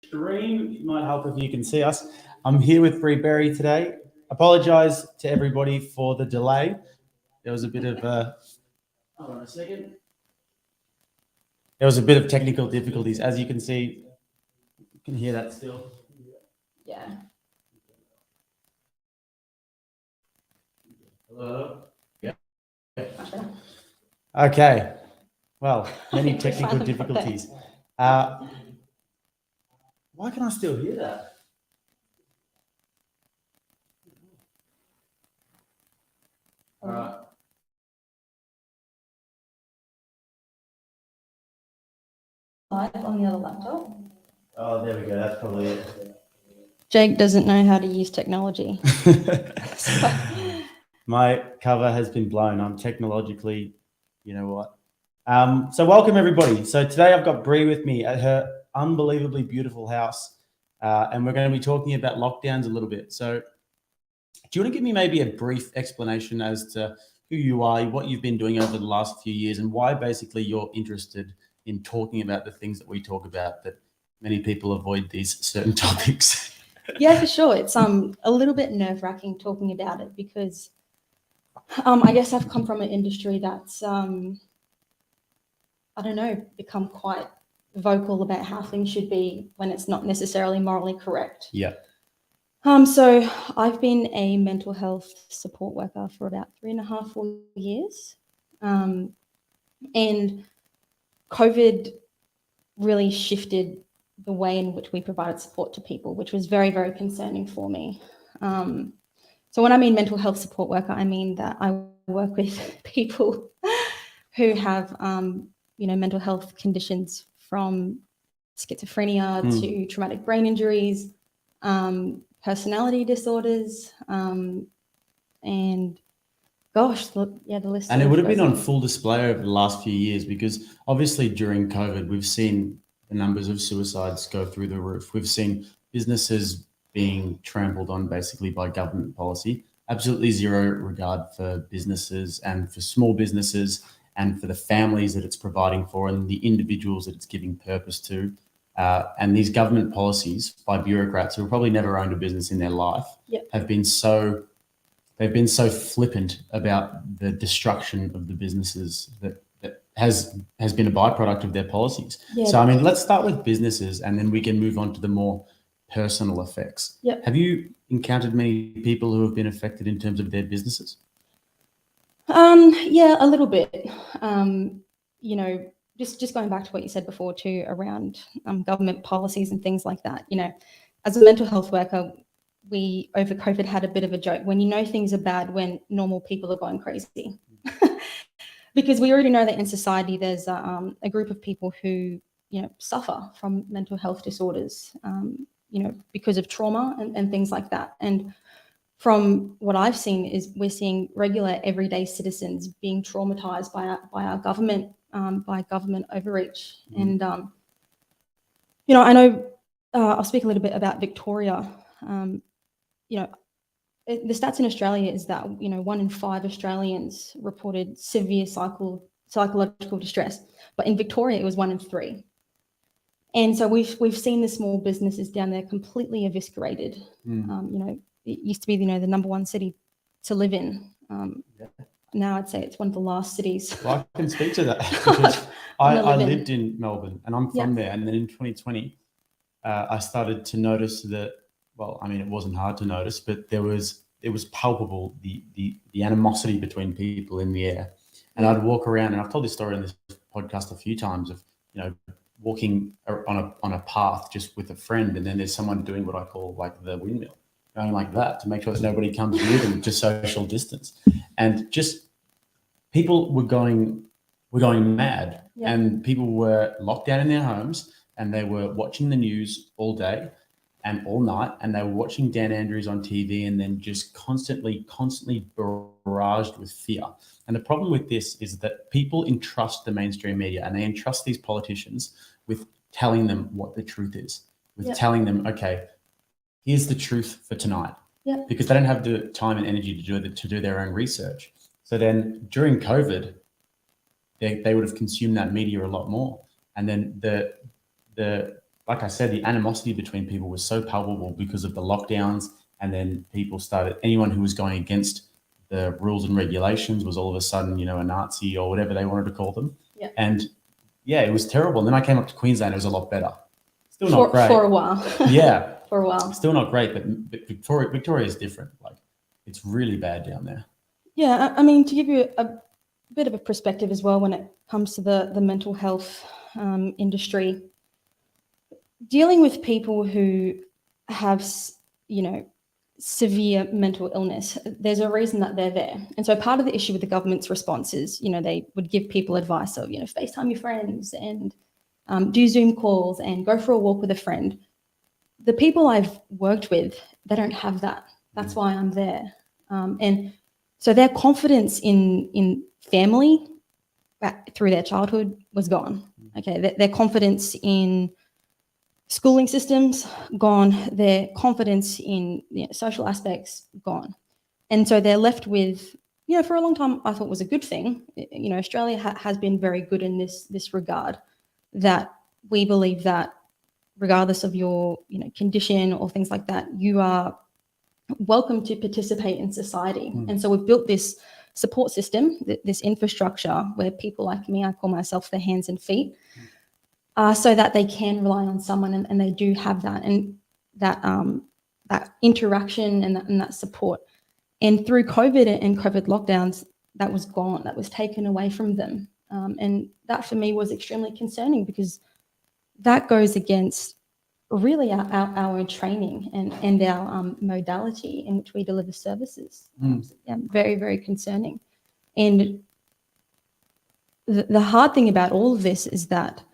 screen might help if you can see us. I'm here with Bree Berry today. Apologise to everybody for the delay. There was a bit of hold on a second. There was a bit of technical difficulties, as you can see. You can hear that still. Yeah. Hello. Yeah. Okay. Well, many We technical finally got there. difficulties. Why can I still hear that? All right. Live on the other laptop. Oh, there we go. That's probably it. Jake doesn't know how to use technology. My cover has been blown. I'm technologically, you know what. So welcome everybody. So today I've got Bree with me at her unbelievably beautiful house, and we're going to be talking about lockdowns a little bit. So do you want to give me maybe a brief explanation as to who you are, what you've been doing over the last few years, and why basically you're interested in talking about the things that we talk about that many people avoid these certain topics? Yeah, for sure. It's a little bit nerve-wracking talking about it because I guess I've come from an industry that's I don't know, become quite vocal about how things should be when it's not necessarily morally correct. Yeah. So I've been a mental health support worker for about 3.5, 4 years. And COVID really shifted the way in which we provided support to people, which was very, very concerning for me. So when I mean mental health support worker, I mean that I work with people who have, mental health conditions from schizophrenia to traumatic brain injuries, personality disorders, and gosh, the list. And it would have been on full display over the last few years because obviously during COVID, we've seen the numbers of suicides go through the roof. We've seen businesses being trampled on basically by government policy. Absolutely zero regard for businesses and for small businesses and for the families that it's providing for and the individuals that it's giving purpose to. And these government policies by bureaucrats who have probably never owned a business in their life have been so they've been so flippant about the destruction of the businesses that has been a byproduct of their policies. Yeah. So, I mean, let's start with businesses and then we can move on to the more personal effects. Yep. Have you encountered many people who have been affected in terms of their businesses? Yeah, a little bit. Just going back to what you said before too around government policies and things like that. As a mental health worker, we over COVID had a bit of a joke when things are bad when normal people are going crazy. Because we already know that in society there's a group of people who suffer from mental health disorders, because of trauma and things like that. And from what I've seen is we're seeing regular everyday citizens being traumatized by our government, by government overreach. And I know I'll speak a little bit about Victoria. The stats in Australia is that 1 in 5 Australians reported severe psychological distress, but in Victoria it was 1 in 3. And so we've seen the small businesses down there completely eviscerated. It used to be the number one city to live in. Now I'd say it's one of the last cities. Well, I can speak to that because I lived in Melbourne and I'm from there. And then in 2020, I started to notice that. Well, I mean, it wasn't hard to notice, but it was palpable, the animosity between people in the air. And I'd walk around, and I've told this story on this podcast a few times of, walking on a path just with a friend, and then there's someone doing what I call like the windmill, going like that to make sure that nobody comes near them to social distance. And just people were going mad, and people were locked down in their homes, and they were watching the news all day and all night, and they were watching Dan Andrews on TV and then just constantly barraged with fear. And the problem with this is that people entrust the mainstream media and they entrust these politicians with telling them what the truth is, with telling them, okay, here's the truth for tonight, because they don't have the time and energy to do their own research. So then during COVID, they would have consumed that media a lot more. And then the like I said, the animosity between people was so palpable because of the lockdowns, and then people started, anyone who was going against the rules and regulations was all of a sudden, a Nazi or whatever they wanted to call them. Yeah. And yeah, it was terrible. And then I came up to Queensland, it was a lot better. Still not great. For a while. Yeah. For a while. Still not great, but Victoria is different. Like, it's really bad down there. Yeah, I mean, to give you a bit of a perspective as well when it comes to the mental health industry, dealing with people who have, severe mental illness, there's a reason that they're there. And so part of the issue with the government's response is, they would give people advice of, FaceTime your friends and do Zoom calls and go for a walk with a friend. The people I've worked with, they don't have that. That's why I'm there. And so their confidence in family through their childhood was gone. Okay, their confidence in schooling systems gone. Their confidence in social aspects gone, and so they're left with, for a long time I thought was a good thing. Australia has been very good in this regard, that we believe that regardless of your condition or things like that, you are welcome to participate in society. And so we've built this support system, this infrastructure where people like me, I call myself the hands and feet, so that they can rely on someone, and they do have that, and that interaction and that support. And through COVID and COVID lockdowns, that was gone, that was taken away from them. And that for me was extremely concerning, because that goes against really our training and our modality in which we deliver services. Very, very concerning. And the hard thing about all of this is that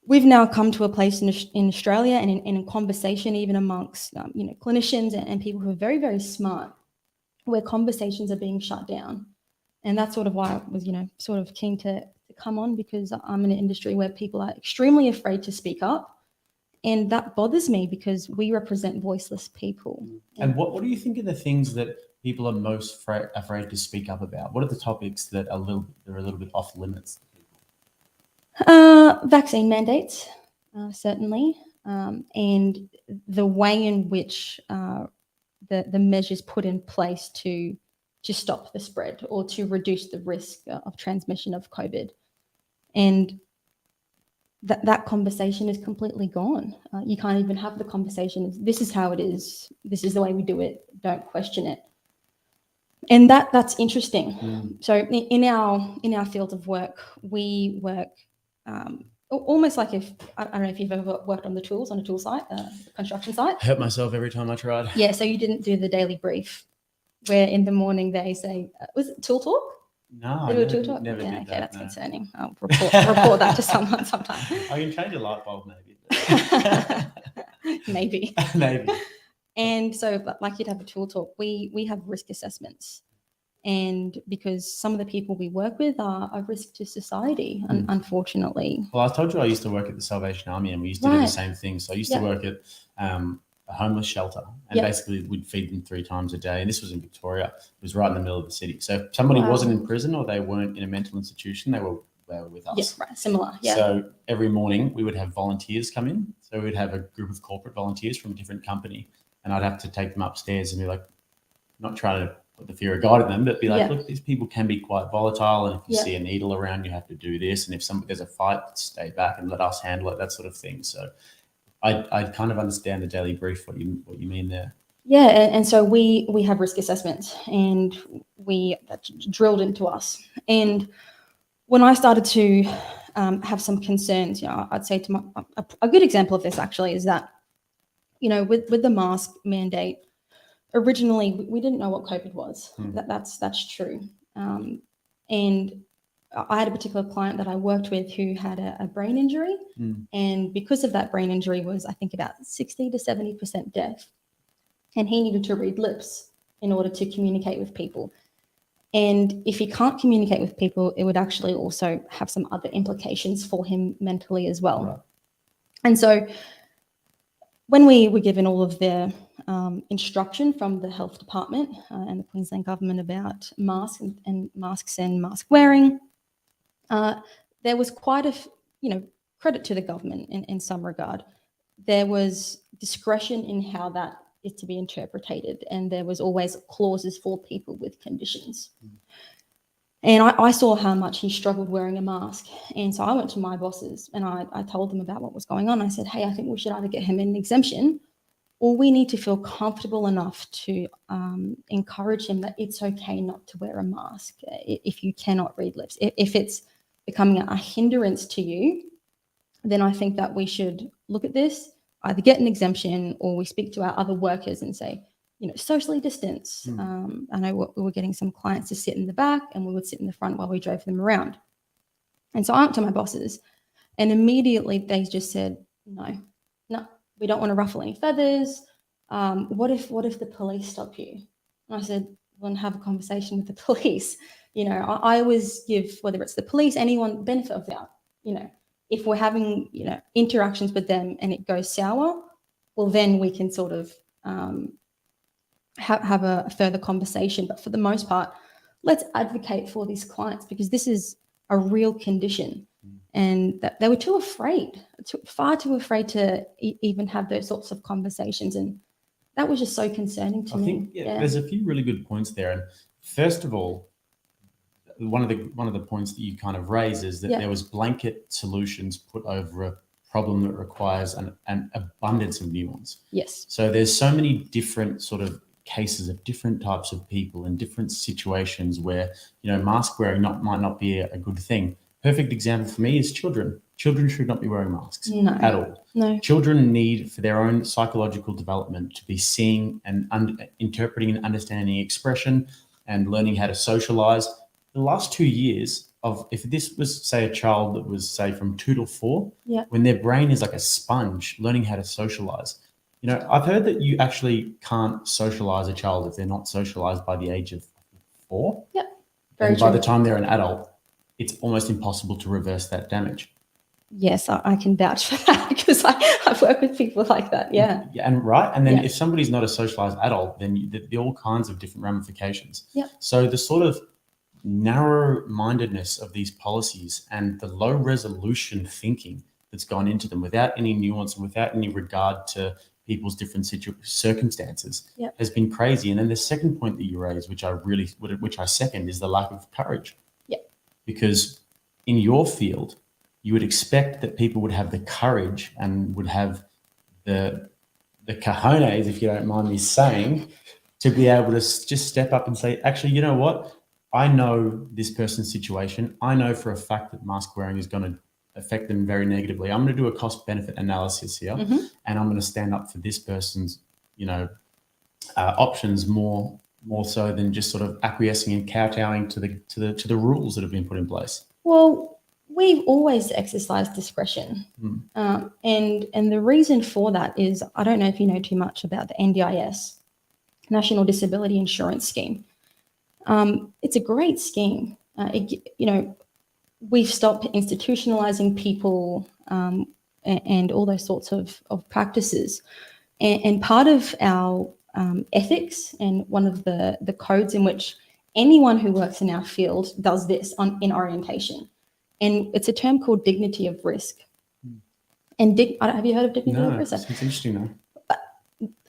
we've now come to a place in Australia and in conversation, even amongst clinicians and people who are very, very smart, where conversations are being shut down. And that's sort of why I was, sort of keen to come on, because I'm in an industry where people are extremely afraid to speak up. And that bothers me, because we represent voiceless people. And what do you think are the things that people are most afraid to speak up about? What are the topics that are a little bit off limits? Vaccine mandates, certainly, and the way in which the measures put in place to stop the spread or to reduce the risk of transmission of COVID. And that conversation is completely gone. You can't even have the conversation. This is how it is. This is the way we do it. Don't question it. And that's interesting. So in our field of work, we work almost like, if I don't know if you've ever worked on a tool site, a construction site. I hurt myself every time I tried. Yeah. So you didn't do the daily brief, where in the morning they say, was it tool talk? No, they do a tool talk? Never did okay, that, that's no. Concerning. I'll report that to someone sometime. I can change a light bulb, maybe. Maybe. Maybe. And so, like, you'd have a tool talk. We have risk assessments, and because some of the people we work with are a risk to society, unfortunately. Well, I told you I used to work at the Salvation Army, and we used to do the same thing. So I used to work at a homeless shelter, and basically we'd feed them 3 times a day. And this was in Victoria. It was right in the middle of the city. So if somebody wasn't in prison or they weren't in a mental institution, they were with us. Yes, right, similar. Yeah. So every morning we would have volunteers come in. So we'd have a group of corporate volunteers from a different company, and I'd have to take them upstairs and be like, not trying to put the fear of God in them, but be like, look, these people can be quite volatile, and if you see a needle around, you have to do this, and if there's a fight, stay back and let us handle it, that sort of thing. So I kind of understand the daily brief, what you mean there. Yeah, and so we have risk assessments, and that's drilled into us. And when I started to have some concerns, I'd say to a good example of this actually is that, with the mask mandate, originally we didn't know what COVID was. That's true. And I had a particular client that I worked with who had a brain injury, and because of that brain injury was, I think, about 60 to 70% deaf, and he needed to read lips in order to communicate with people. And if he can't communicate with people, it would actually also have some other implications for him mentally as well. Right. And so when we were given all of the instruction from the health department and the Queensland government about masks and mask wearing, there was quite a credit to the government in some regard. there was discretion in how that is to be interpreted, and there was always clauses for people with conditions. And I saw how much he struggled wearing a mask. And so I went to my bosses and I told them about what was going on. I said, hey, I think we should either get him an exemption, or we need to feel comfortable enough to encourage him that it's okay not to wear a mask if you cannot read lips. If it's becoming a hindrance to you, then I think that we should look at this, either get an exemption, or we speak to our other workers and say, socially distance. I know we were getting some clients to sit in the back and we would sit in the front while we drove them around. And so I went to my bosses and immediately they just said, no, we don't want to ruffle any feathers. What if the police stop you? And I said, well, have a conversation with the police. I always give, whether it's the police, anyone, benefit of doubt. If we're having, interactions with them and it goes sour, well, then we can sort of have a further conversation. But for the most part, let's advocate for these clients, because this is a real condition. And that they were far too afraid to even have those sorts of conversations. And that was just so concerning to me. I think there's a few really good points there. And first of all, one of the points that you kind of raise is that there was blanket solutions put over a problem that requires an abundance of nuance. Yes. So there's so many different sort of cases of different types of people in different situations where, mask wearing might not be a good thing. Perfect example for me is children. Children should not be wearing masks at all. No. Children need, for their own psychological development, to be seeing and interpreting and understanding expression and learning how to socialize. The last 2 years if this was, say, a child that was, say, from 2 to 4, when their brain is like a sponge, learning how to socialize. I've heard that you actually can't socialize a child if they're not socialized by the age of 4. Yep. And by the time they're an adult, it's almost impossible to reverse that damage. Yes, I can vouch for that, because I've worked with people like that. Yeah. And then if somebody's not a socialized adult, then there are all kinds of different ramifications. Yep. So the sort of narrow-mindedness of these policies and the low resolution thinking that's gone into them without any nuance and without any regard to people's different circumstances has been crazy. And then the second point that you raised, which I second, is the lack of courage. Because in your field, you would expect that people would have the courage and would have the cojones, if you don't mind me saying, to be able to just step up and say, actually, you know what? I know this person's situation. I know for a fact that mask wearing is going to affect them very negatively. I'm going to do a cost-benefit analysis here, and I'm going to stand up for this person's, options more so than just sort of acquiescing and kowtowing to the rules that have been put in place. Well, we've always exercised discretion, and the reason for that is, I don't know if you know too much about the NDIS, National Disability Insurance Scheme. It's a great scheme. We've stopped institutionalizing people and all those sorts of practices. And part of our ethics, and one of the codes in which anyone who works in our field does this in orientation. And it's a term called dignity of risk. And have you heard of dignity of risk? No, it's interesting though.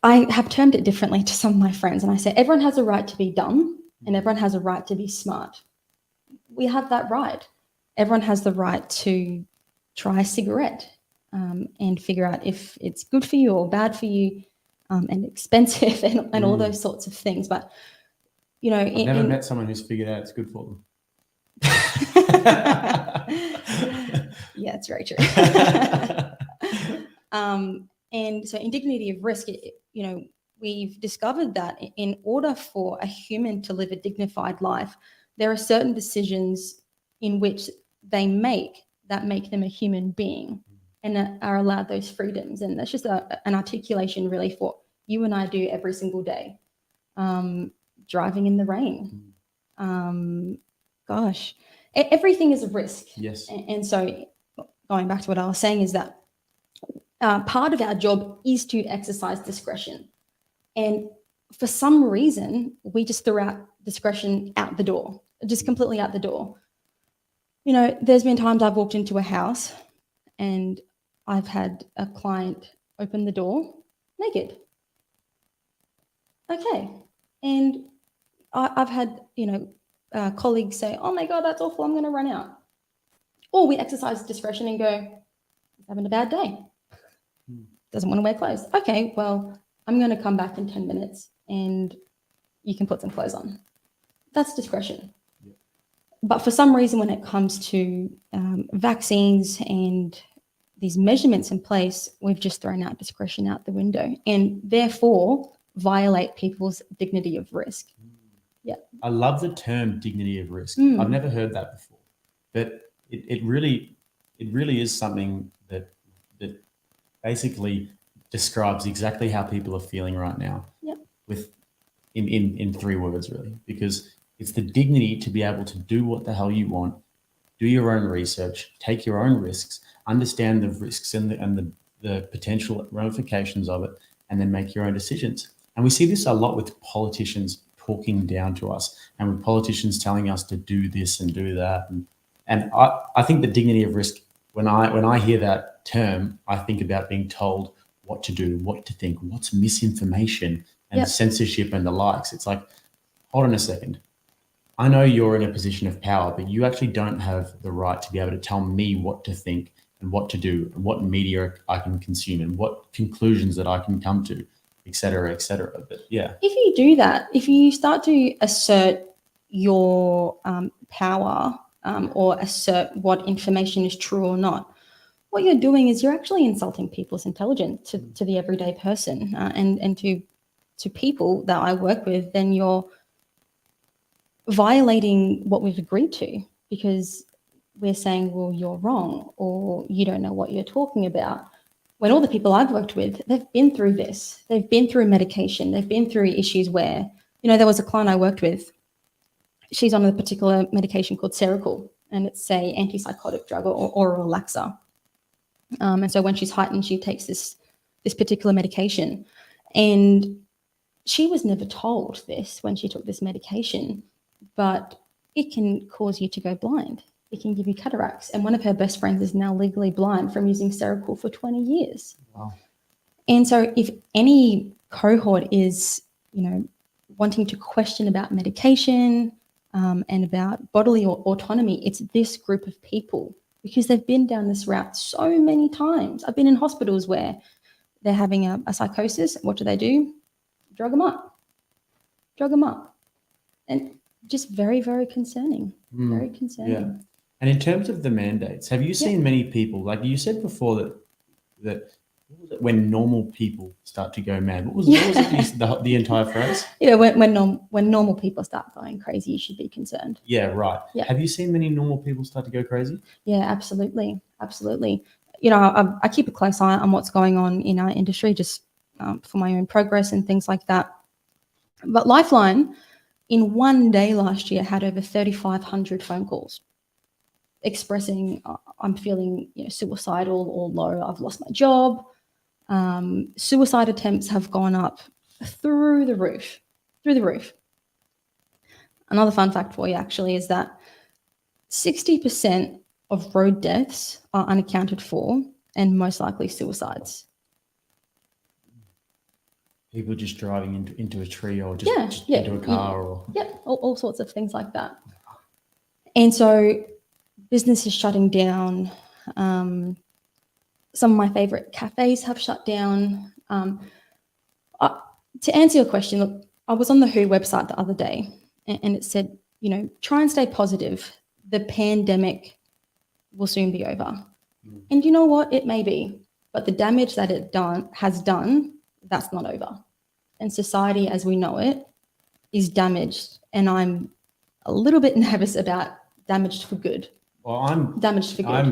I have termed it differently to some of my friends, and I say everyone has a right to be dumb and everyone has a right to be smart. We have that right. Everyone has the right to try a cigarette and figure out if it's good for you or bad for you, and expensive and all those sorts of things. But, I've never met someone who's figured out it's good for them. Yeah, it's very true. And so in dignity of risk, we've discovered that in order for a human to live a dignified life, there are certain decisions in which they make that make them a human being and are allowed those freedoms. And that's just an articulation really for you and I do every single day. Driving in the rain. Everything is a risk. Yes. And so going back to what I was saying is that part of our job is to exercise discretion. And for some reason, we just threw out discretion out the door, just completely out the door. There's been times I've walked into a house and I've had a client open the door naked. Okay. And I've had, colleagues say, oh my God, that's awful, I'm going to run out. Or we exercise discretion and go, he's having a bad day. Doesn't want to wear clothes. Okay, well, I'm going to come back in 10 minutes and you can put some clothes on. That's discretion. Yeah. But for some reason, when it comes to vaccines and these measurements in place, we've just thrown out discretion out the window and therefore violate people's dignity of risk. Yeah. I love the term dignity of risk. I've never heard that before, but it really is something that basically describes exactly how people are feeling right now. Yeah. With in 3 words, really, because it's the dignity to be able to do what the hell you want, do your own research, take your own risks, understand the risks and the potential ramifications of it, and then make your own decisions. And we see this a lot with politicians talking down to us and with politicians telling us to do this and do that. And I think the dignity of risk, when I hear that term, I think about being told what to do, what to think, what's misinformation and censorship and the likes. It's like, hold on a second. I know you're in a position of power, but you actually don't have the right to be able to tell me what to think and what to do and what media I can consume and what conclusions that I can come to, et cetera, et cetera. But yeah. If you do that, if you start to assert your power or assert what information is true or not, what you're doing is you're actually insulting people's intelligence to the everyday person and to people that I work with. Then you're violating what we've agreed to because we're saying, well, you're wrong or you don't know what you're talking about. When all the people I've worked with, they've been through this. They've been through medication. They've been through issues where, there was a client I worked with. She's on a particular medication called Seroquel, and it's a antipsychotic drug or oral relaxer. And so when she's heightened, she takes this particular medication. And she was never told this when she took this medication, but it can cause you to go blind. It can give you cataracts. And one of her best friends is now legally blind from using Seroquel for 20 years. Wow. And so if any cohort is, wanting to question about medication and about bodily autonomy, it's this group of people because they've been down this route so many times. I've been in hospitals where they're having a psychosis. What do? Drug them up. And just very, very concerning. Very concerning. Yeah. And in terms of the mandates, have you seen many people, like you said before, that what was it, when normal people start to go mad? What was it, the entire phrase? Yeah, when normal people start going crazy, you should be concerned. Yeah, right. Yeah. Have you seen many normal people start to go crazy? Yeah, absolutely. Absolutely. I keep a close eye on what's going on in our industry just for my own progress and things like that. But Lifeline, in one day last year, had over 3,500 phone calls expressing I'm feeling suicidal or low, I've lost my job. Suicide attempts have gone up through the roof. Another fun fact for you actually is that 60% of road deaths are unaccounted for and most likely suicides. People just driving into a tree or just into a car or all sorts of things like that. And so businesses shutting down. Some of my favorite cafes have shut down. To answer your question, look, I was on the WHO website the other day and it said, try and stay positive. The pandemic will soon be over. And you know what? It may be, but the damage that it has done, that's not over. And society as we know it is damaged. And I'm a little bit nervous about damaged for good. Well, I'm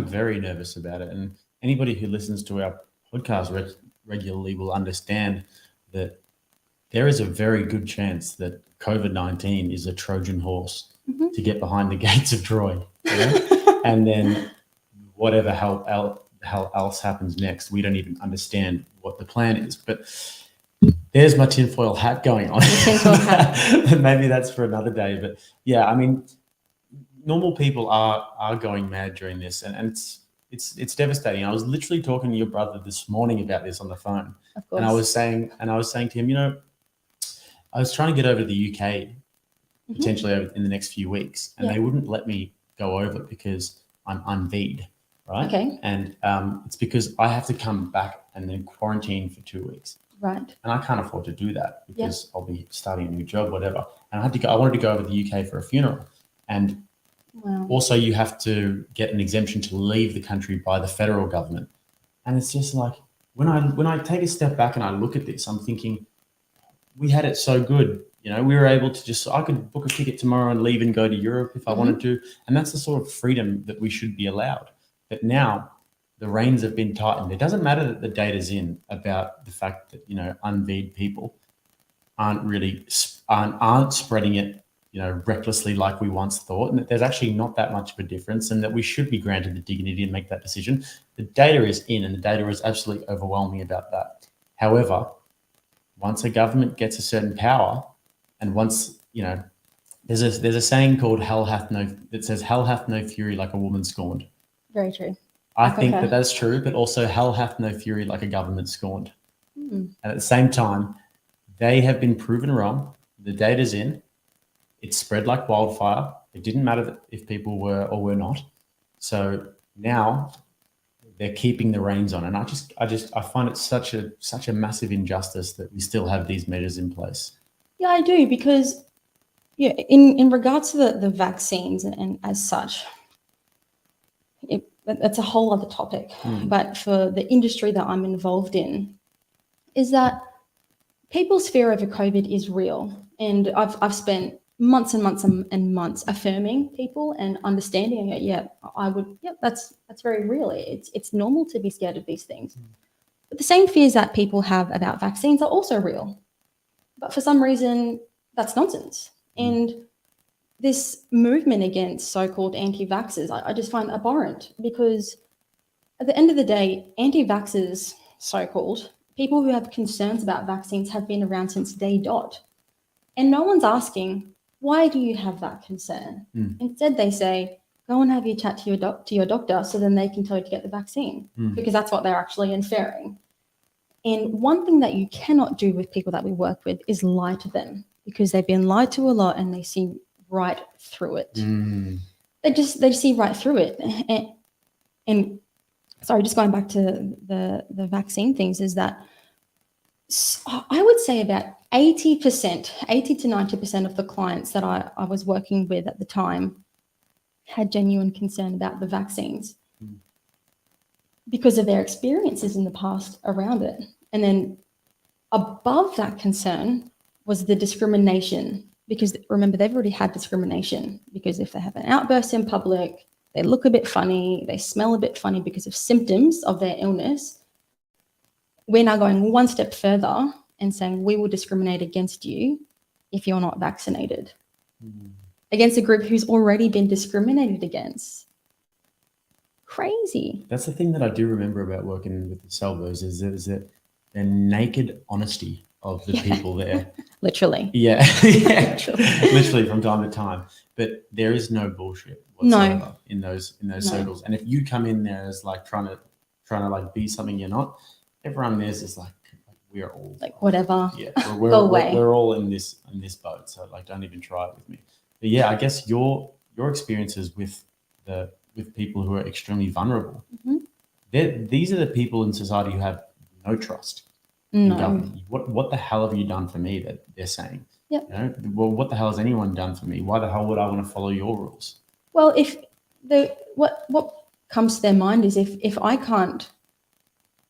very nervous about it. And anybody who listens to our podcast regularly will understand that there is a very good chance that COVID-19 is a Trojan horse to get behind the gates of Troy. And then whatever hell else happens next, we don't even understand what the plan is. But there's my tinfoil hat going on. Maybe that's for another day. But yeah, I mean, normal people are going mad during this, and it's devastating. I was literally talking to your brother this morning about this on the phone, Of course. and I was saying to him, I was trying to get over to the UK potentially over in the next few weeks, and they wouldn't let me go over because I'm unV'd, right? Okay. And it's because I have to come back and then quarantine for 2 weeks. Right. And I can't afford to do that because I'll be starting a new job, whatever. And I wanted to go over to the UK for a funeral. And also you have to get an exemption to leave the country by the federal government. And it's just like, when I take a step back and I look at this, I'm thinking, we had it so good. We were able to I could book a ticket tomorrow and leave and go to Europe if I wanted to. And that's the sort of freedom that we should be allowed. But now the reins have been tightened. It doesn't matter that the data's in about the fact that, unV'd people aren't spreading it, recklessly like we once thought, and that there's actually not that much of a difference, and that we should be granted the dignity to make that decision. The data is in, and the data is absolutely overwhelming about that. However, once a government gets a certain power, and once, there's a saying called that says hell hath no fury like a woman scorned. Very true. I think that that's true, but also hell hath no fury like a government scorned. And at the same time, they have been proven wrong. The data's in. It spread like wildfire. It didn't matter if people were or were not. So now they're keeping the reins on. And I find it such a massive injustice that we still have these measures in place. Yeah, I do, because in regards to the vaccines and as such, that's a whole other topic. But for the industry that I'm involved in, is that people's fear over COVID is real. And I've spent months and months and months affirming people and understanding it. That's very real. It's normal to be scared of these things. But the same fears that people have about vaccines are also real. But for some reason, that's nonsense. And this movement against so-called anti-vaxxers, I just find abhorrent, because at the end of the day, anti-vaxxers, so-called, people who have concerns about vaccines have been around since day dot. And no one's asking, why do you have that concern? Instead, they say, go and have your chat to your doctor so then they can tell you to get the vaccine, because that's what they're actually inferring. And one thing that you cannot do with people that we work with is lie to them, because they've been lied to a lot and they see right through it. They see right through it. And sorry, just going back to the vaccine things, is that I would say about 80 to 90% of the clients that I was working with at the time had genuine concern about the vaccines because of their experiences in the past around it. And then above that concern was the discrimination, because remember, they've already had discrimination, because if they have an outburst in public, they look a bit funny, they smell a bit funny because of symptoms of their illness. We're now going one step further and saying we will discriminate against you if you're not vaccinated, against a group who's already been discriminated against. Crazy. That's the thing that I do remember about working with the Salvos, is that the naked honesty of the people there. Literally. Yeah. Literally from time to time. But there is no bullshit whatsoever in those circles. And if you come in there as like trying to like be something you're not, everyone there's just like, we're all like whatever. Yeah, we're all in this boat. So like, don't even try it with me. But yeah, I guess your experiences with people who are extremely vulnerable. These are the people in society who have no trust in government. What the hell have you done for me? That they're saying. Yep. Well, what the hell has anyone done for me? Why the hell would I want to follow your rules? Well, if what comes to their mind is, if I can't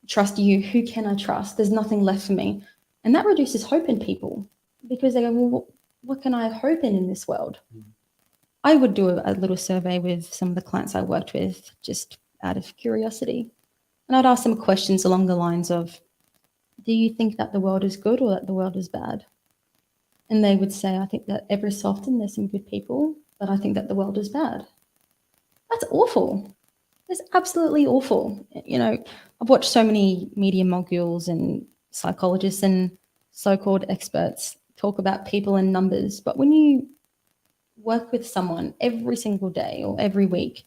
trust you, who can I trust? There's nothing left for me. And that reduces hope in people, because they go, well, what can I hope in this world? I would do a little survey with some of the clients I worked with, just out of curiosity. And I'd ask them questions along the lines of, do you think that the world is good or that the world is bad? And they would say, I think that every so often there's some good people, but I think that the world is bad. That's awful. It's absolutely awful. I've watched so many media moguls and psychologists and so-called experts talk about people and numbers. But when you work with someone every single day or every week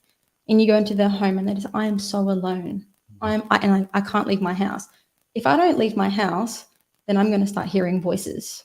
and you go into their home and they're just, I am so alone. I can't leave my house. If I don't leave my house, then I'm going to start hearing voices.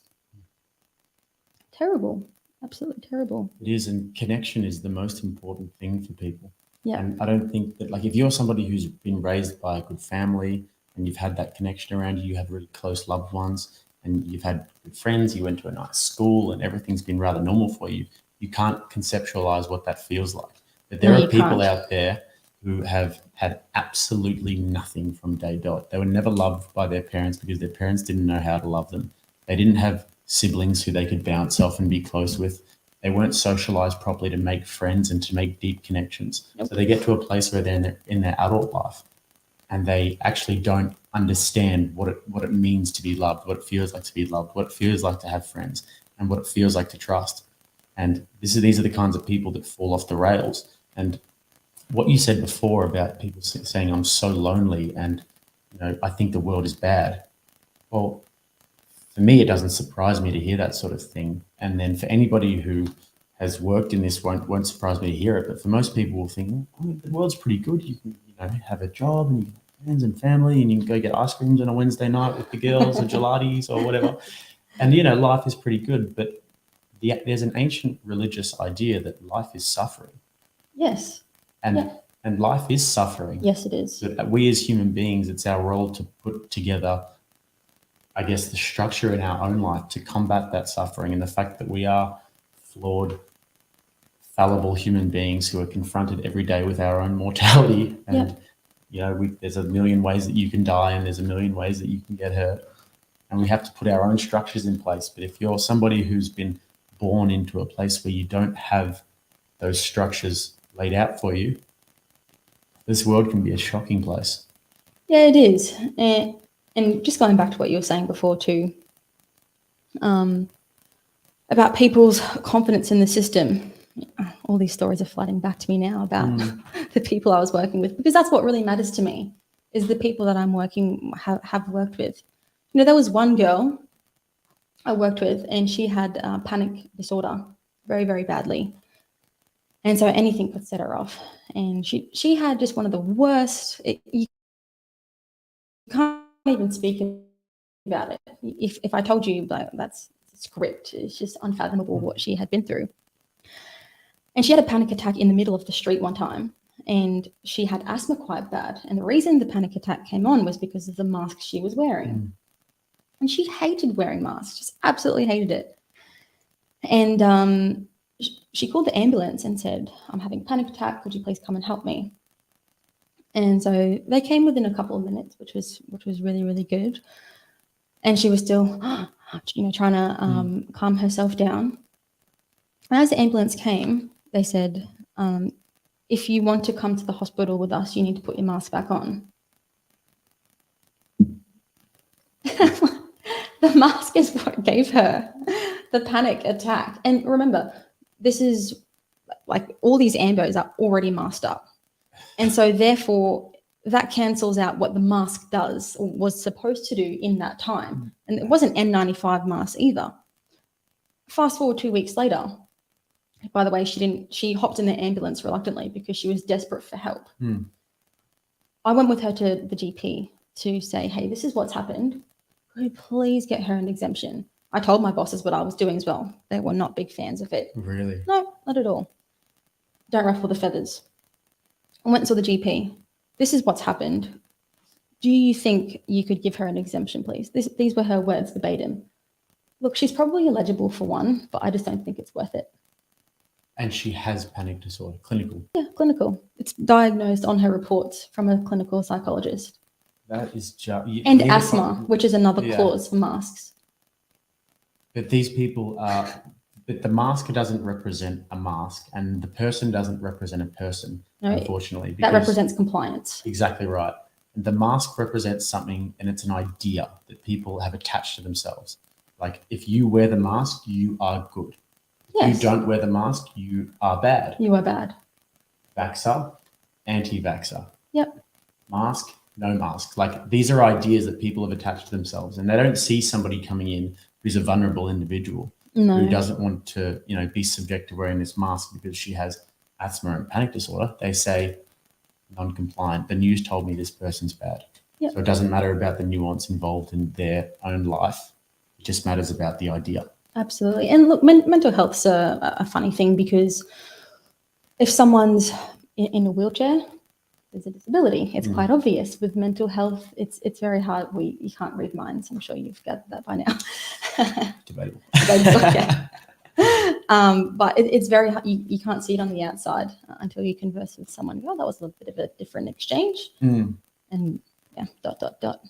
Terrible. Absolutely terrible. It is, and connection is the most important thing for people. Yeah. And I don't think that, like, if you're somebody who's been raised by a good family and you've had that connection around you, you have really close loved ones, and you've had good friends, you went to a nice school, and everything's been rather normal for you, you can't conceptualize what that feels like. But there are people out there who have had absolutely nothing from day dot. They were never loved by their parents because their parents didn't know how to love them. They didn't have siblings who they could bounce off and be close with. They weren't socialized properly to make friends and to make deep connections. Nope. So they get to a place where they're in their adult life and they actually don't understand what it means to be loved, what it feels like to be loved, what it feels like to have friends, and what it feels like to trust. And these are the kinds of people that fall off the rails. And what you said before about people saying, I'm so lonely and, I think the world is bad. Well, for me, it doesn't surprise me to hear that sort of thing. And then for anybody who has worked in this, won't surprise me to hear it. But for most people, will think, the world's pretty good. You can, have a job and you can have friends and family, and you can go get ice creams on a Wednesday night with the girls or gelatis or whatever. And life is pretty good. But there's an ancient religious idea that life is suffering. Yes. And life is suffering. Yes, it is. But we as human beings, it's our role to put together, I guess, the structure in our own life to combat that suffering, and the fact that we are flawed, fallible human beings who are confronted every day with our own mortality. And, there's a million ways that you can die and there's a million ways that you can get hurt. And we have to put our own structures in place. But if you're somebody who's been born into a place where you don't have those structures laid out for you, this world can be a shocking place. Yeah, it is. And just going back to what you were saying before too, about people's confidence in the system. All these stories are flooding back to me now about the people I was working with, because that's what really matters to me, is the people that I'm have worked with. There was one girl I worked with, and she had panic disorder very, very badly. And so anything could set her off. And she had just one of the worst, you can't even speak about it. If I told you, like, that's script, it's just unfathomable what she had been through. And she had a panic attack in the middle of the street one time, and she had asthma quite bad. And the reason the panic attack came on was because of the mask she was wearing. And she hated wearing masks, just absolutely hated it. And she called the ambulance and said, I'm having a panic attack, could you please come and help me? And so they came within a couple of minutes, which was really, really good. And she was still, trying to calm herself down. And as the ambulance came, they said, if you want to come to the hospital with us, you need to put your mask back on. The mask is what gave her the panic attack. And remember, this is like, all these ambos are already masked up. And so therefore, that cancels out what the mask does or was supposed to do in that time. And it wasn't N95 mask either. Fast forward 2 weeks later. By the way, she hopped in the ambulance reluctantly because she was desperate for help. I went with her to the GP to say, hey, this is what's happened. Could you please get her an exemption? I told my bosses what I was doing as well. They were not big fans of it. Really? No, not at all. Don't ruffle the feathers. I went and saw the GP. This is what's happened. Do you think you could give her an exemption, please? These were her words verbatim. Look, she's probably eligible for one, but I just don't think it's worth it. And she has panic disorder, clinical. Yeah, clinical. It's diagnosed on her reports from a clinical psychologist. That is just... And asthma, which is another clause for masks. But these people are... But the mask doesn't represent a mask, and the person doesn't represent a person, unfortunately. That represents compliance. Exactly right. The mask represents something, and it's an idea that people have attached to themselves. Like, if you wear the mask, you are good. If you don't wear the mask, you are bad. You are bad. Vaxxer, anti-vaxxer. Yep. Mask, no mask. Like, these are ideas that people have attached to themselves, and they don't see somebody coming in who's a vulnerable individual who doesn't want to, be subject to wearing this mask because she has asthma and panic disorder, they say non-compliant. The news told me this person's bad. Yep. So it doesn't matter about the nuance involved in their own life. It just matters about the idea. Absolutely. And look, mental health's a funny thing, because if someone's in a wheelchair, there's a disability. It's quite obvious. With mental health, it's very hard. You can't read minds. I'm sure you've got that by now. Debatable. Yeah. But it's very hard. You can't see it on the outside until you converse with someone. Oh, that was a bit of a different exchange. And yeah, ...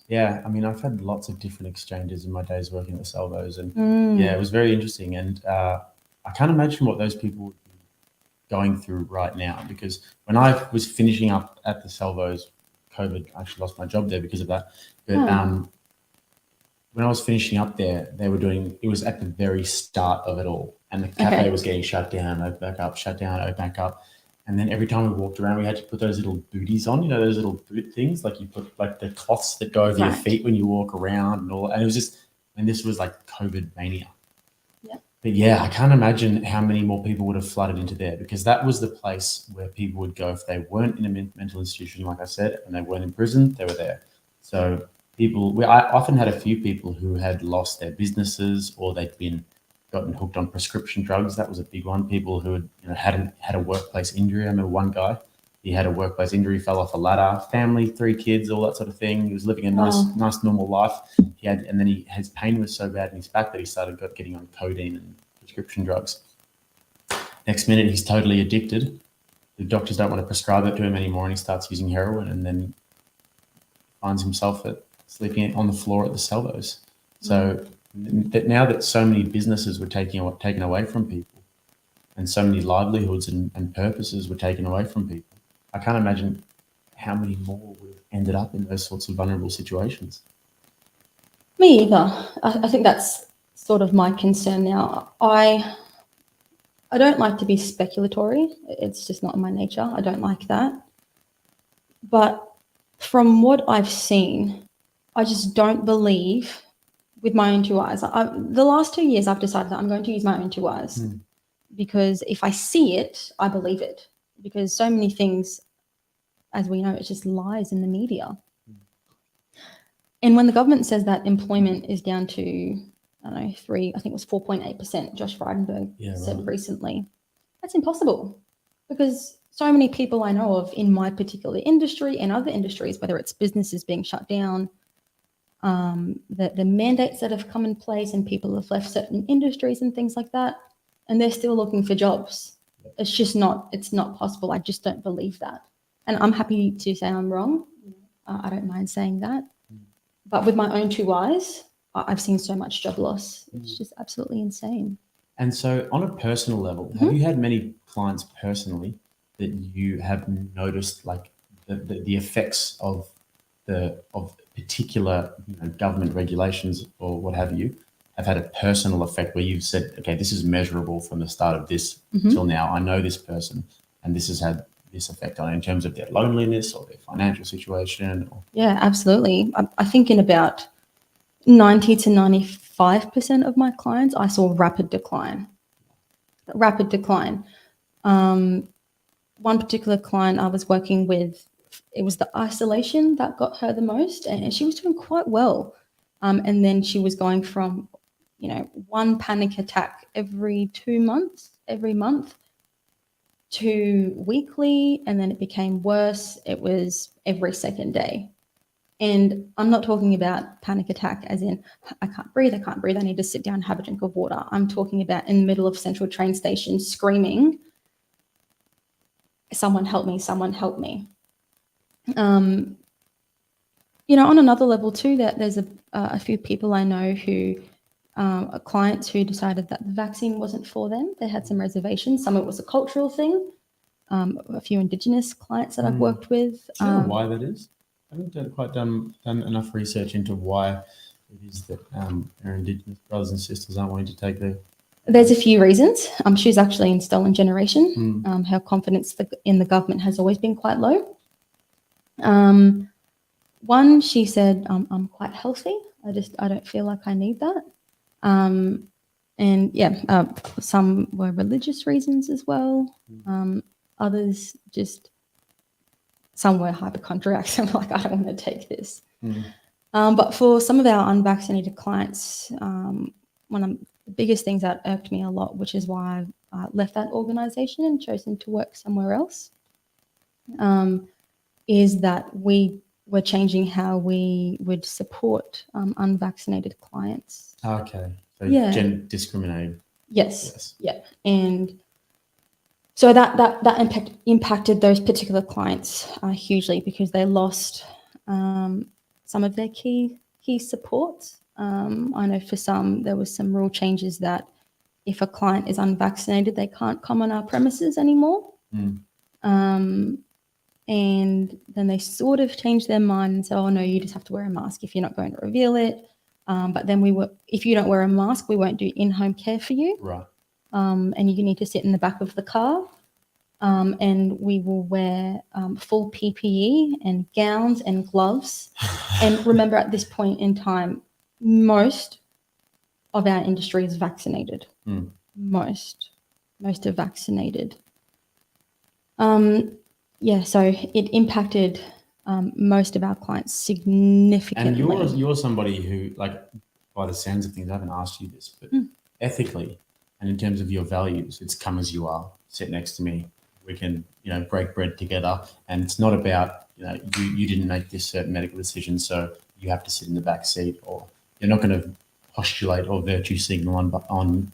Yeah, I mean, I've had lots of different exchanges in my days working at the Salvos, and yeah, it was very interesting. And I can't imagine what those people would be going through right now, because when I was finishing up at the Salvos, COVID, I actually lost my job there because of that. But when I was finishing up there, they were doing, it was at the very start of it all. And the cafe was getting shut down, open back up, shut down, open back up. And then every time we walked around, we had to put those little booties on, you know, those little boot things, like you put like the cloths that go over your feet when you walk around and all. And it was just, and this was like COVID mania. Yeah. But yeah, I can't imagine how many more people would have flooded into there, because that was the place where people would go if they weren't in a mental institution, like I said, and they weren't in prison, they were there. So I often had a few people who had lost their businesses, or they'd gotten hooked on prescription drugs. That was a big one. People who had a workplace injury. I remember one guy, he had a workplace injury, fell off a ladder, family, 3 kids, all that sort of thing. He was living a nice normal life. And then his pain was so bad in his back that he started getting on codeine and prescription drugs. Next minute, he's totally addicted. The doctors don't want to prescribe it to him anymore, and he starts using heroin, and then finds himself sleeping on the floor at the Salvos. So that now that so many businesses were taken away from people, and so many livelihoods and purposes were taken away from people, I can't imagine how many more would have ended up in those sorts of vulnerable situations. Me either. I think that's sort of my concern now. I don't like to be speculatory. It's just not in my nature. I don't like that. But from what I've seen, I just don't believe with my own 2 eyes. The last 2 years, I've decided that I'm going to use my own 2 eyes, because if I see it, I believe it. Because so many things, as we know, it's just lies in the media. And when the government says that employment is down to, I don't know, I think it was 4.8%, Josh Frydenberg said recently, that's impossible. Because so many people I know of in my particular industry and other industries, whether it's businesses being shut down, the mandates that have come in place, and people have left certain industries and things like that, and they're still looking for jobs. It's not possible. I just don't believe that. And I'm happy to say I'm wrong. I don't mind saying that. But with my own 2 eyes, I've seen so much job loss. It's just absolutely insane. And so on a personal level, have you had many clients personally that you have noticed like the effects of particular government regulations or what have you have had a personal effect, where you've said, okay, this is measurable from the start of this till now. I know this person, and this has had this effect on it in terms of their loneliness or their financial situation? Yeah, absolutely. I think in about 90 to 95% of my clients, I saw rapid decline. One particular client I was working with, it was the isolation that got her the most, and she was doing quite well. And then she was going from, one panic attack every 2 months, every month, to weekly, and then it became worse. It was every second day. And I'm not talking about panic attack as in, I can't breathe, I need to sit down and have a drink of water. I'm talking about in the middle of Central train station screaming, someone help me, someone help me. On another level too, that there's a few people I know who, clients who decided that the vaccine wasn't for them. They had some reservations. Some of it was a cultural thing. A few Indigenous clients that I've worked with. Do you know why that is? I haven't quite done enough research into why it is that our Indigenous brothers and sisters aren't wanting to take the... There's a few reasons. She's actually in stolen generation. Her confidence in the government has always been quite low. One, she said, I'm quite healthy. I don't feel like I need that. And yeah, some were religious reasons as well. Others just, some were hypochondriacs and like, I don't want to take this. But for some of our unvaccinated clients, one of the biggest things that irked me a lot, which is why I left that organization and chosen to work somewhere else, is that we were changing how we would support unvaccinated clients. Okay. So Yeah. gender discriminated. Yes. Yeah. And so that impacted those particular clients hugely, because they lost some of their key supports. I know for some, there was some rule changes that if a client is unvaccinated, they can't come on our premises anymore. And then they sort of changed their mind and said, oh no, you just have to wear a mask if you're not going to reveal it. But then if you don't wear a mask, we won't do in-home care for you. Right. And you need to sit in the back of the car. And we will wear full PPE and gowns and gloves. And remember, at this point in time, most of our industry is vaccinated. Most are vaccinated. Yeah, so it impacted most of our clients significantly. And you're somebody who, like, by the sounds of things, I haven't asked you this, but ethically and in terms of your values, it's come as you are. Sit next to me. We can, break bread together. And it's not about, you didn't make this certain medical decision, so you have to sit in the back seat, or you're not going to postulate or virtue signal on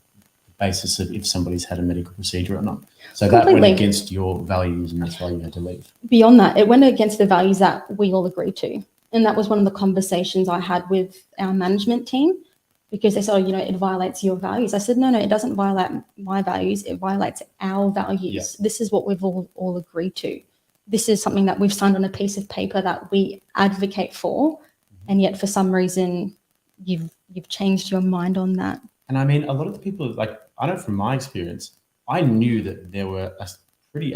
basis of if somebody's had a medical procedure or not. So Completely. That went against your values, and that's why you had to leave. Beyond that, it went against the values that we all agreed to. And that was one of the conversations I had with our management team, because they said, it violates your values. I said, no, it doesn't violate my values. It violates our values. Yeah. This is what we've all agreed to. This is something that we've signed on a piece of paper that we advocate for. And yet for some reason, you've changed your mind on that. And I mean, a lot of the people, like, I know from my experience, I knew that there were a pretty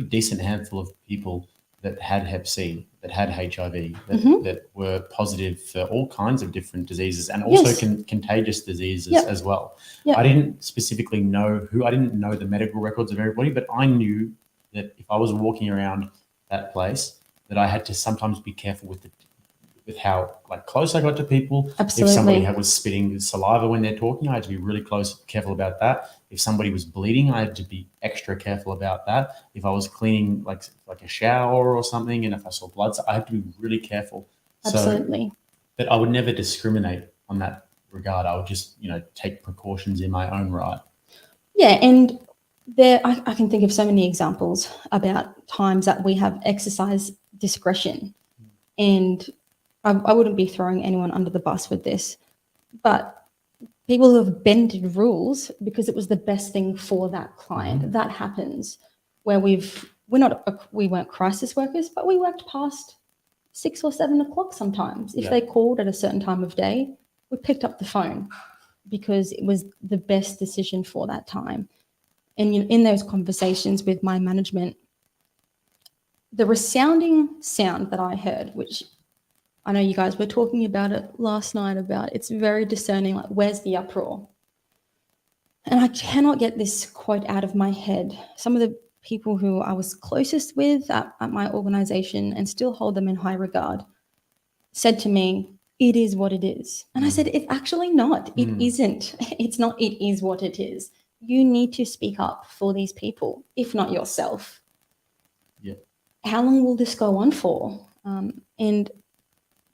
decent handful of people that had Hep C, that had HIV, that were positive for all kinds of different diseases, and also contagious diseases as well. I didn't specifically know I didn't know the medical records of everybody, but I knew that if I was walking around that place, that I had to sometimes be careful with how close I got to people. Absolutely. If somebody was spitting saliva when they're talking, I had to be really careful about that. If somebody was bleeding, I had to be extra careful about that. If I was cleaning like a shower or something, and if I saw blood, I had to be really careful. Absolutely. So that I would never discriminate on that regard. I would just, take precautions in my own right. Yeah, and I can think of so many examples about times that we have exercised discretion, and I wouldn't be throwing anyone under the bus with this, but people who have bended rules because it was the best thing for that client. That happens where we weren't crisis workers, but we worked past 6 or 7 o'clock sometimes. If they called at a certain time of day, we picked up the phone because it was the best decision for that time. And in those conversations with my management, the resounding sound that I heard, which I know you guys were talking about it last night, about it's very discerning, like, where's the uproar? And I cannot get this quote out of my head. Some of the people who I was closest with at my organization and still hold them in high regard said to me, it is what it is. And I said, it's actually not. It isn't. It's not. It is what it is. You need to speak up for these people, if not yourself. Yeah. How long will this go on for? And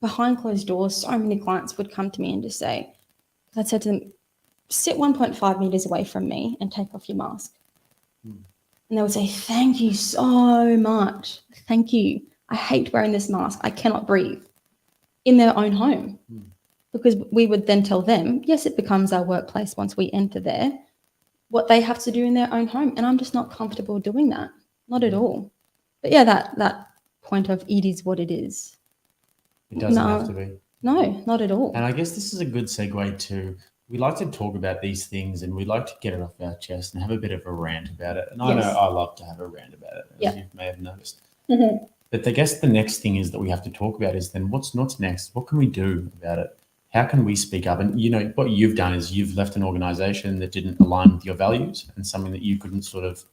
behind closed doors, so many clients would come to me and just say, I said to them, sit 1.5 meters away from me and take off your mask. And they would say, thank you so much. Thank you. I hate wearing this mask. I cannot breathe, in their own home. Because we would then tell them, yes, it becomes our workplace once we enter there, what they have to do in their own home. And I'm just not comfortable doing that. Not at all. But yeah, that point of it is what it is. It doesn't have to be. No, not at all. And I guess this is a good segue to, we like to talk about these things and we like to get it off our chest and have a bit of a rant about it. And I know I love to have a rant about it, as you may have noticed. But I guess the next thing is that we have to talk about is then what's next? What can we do about it? How can we speak up? And, what you've done is you've left an organization that didn't align with your values and something that you couldn't sort of,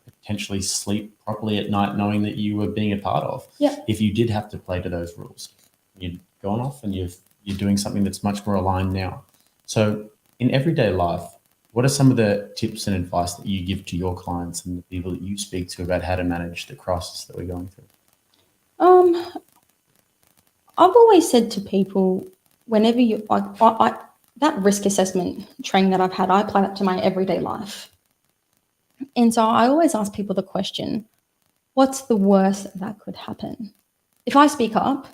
potentially sleep properly at night knowing that you were being a part of. Yeah. If you did have to play to those rules, you'd gone off and you're doing something that's much more aligned now. So in everyday life, what are some of the tips and advice that you give to your clients and the people that you speak to about how to manage the crisis that we're going through? I've always said to people, whenever that risk assessment training that I've had, I apply that to my everyday life. And so I always ask people the question, what's the worst that could happen? If I speak up,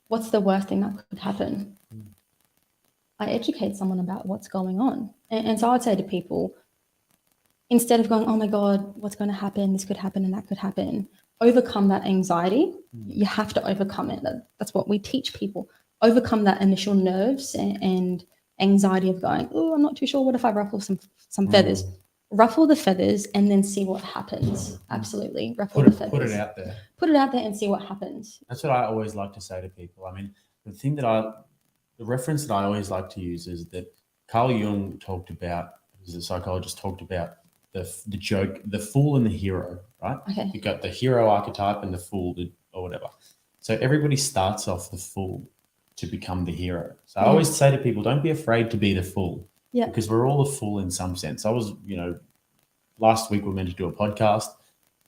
what's the worst thing that could happen? I educate someone about what's going on. And so I would say to people, instead of going, oh my God, what's going to happen? This could happen and that could happen. Overcome that anxiety. You have to overcome it. That's what we teach people. Overcome that initial nerves and anxiety of going, oh, I'm not too sure. What if I ruffle some feathers? Ruffle the feathers and then see what happens. Absolutely. Ruffle the feathers. Put it out there. Put it out there and see what happens. That's what I always like to say to people. I mean, the reference that I always like to use is that Carl Jung talked about, as a psychologist, talked about the joke, the fool and the hero, right? Okay. You've got the hero archetype and the fool or whatever. So everybody starts off the fool to become the hero. So I always say to people, don't be afraid to be the fool. Yeah. Because we're all a fool in some sense. I was, last week we were meant to do a podcast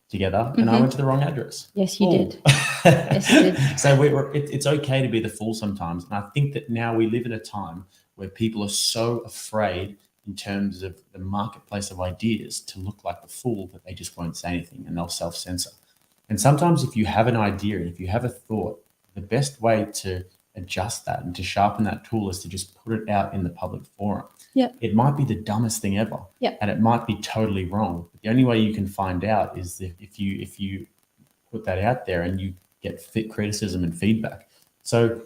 together and I went to the wrong address. Yes, you did. Yes, you did. So it's okay to be the fool sometimes. And I think that now we live in a time where people are so afraid in terms of the marketplace of ideas to look like the fool that they just won't say anything and they'll self-censor. And sometimes if you have an idea and if you have a thought, the best way to adjust that and to sharpen that tool is to just put it out in the public forum. Yeah. It might be the dumbest thing ever. Yeah. And it might be totally wrong. But the only way you can find out is if you put that out there and you get criticism and feedback. So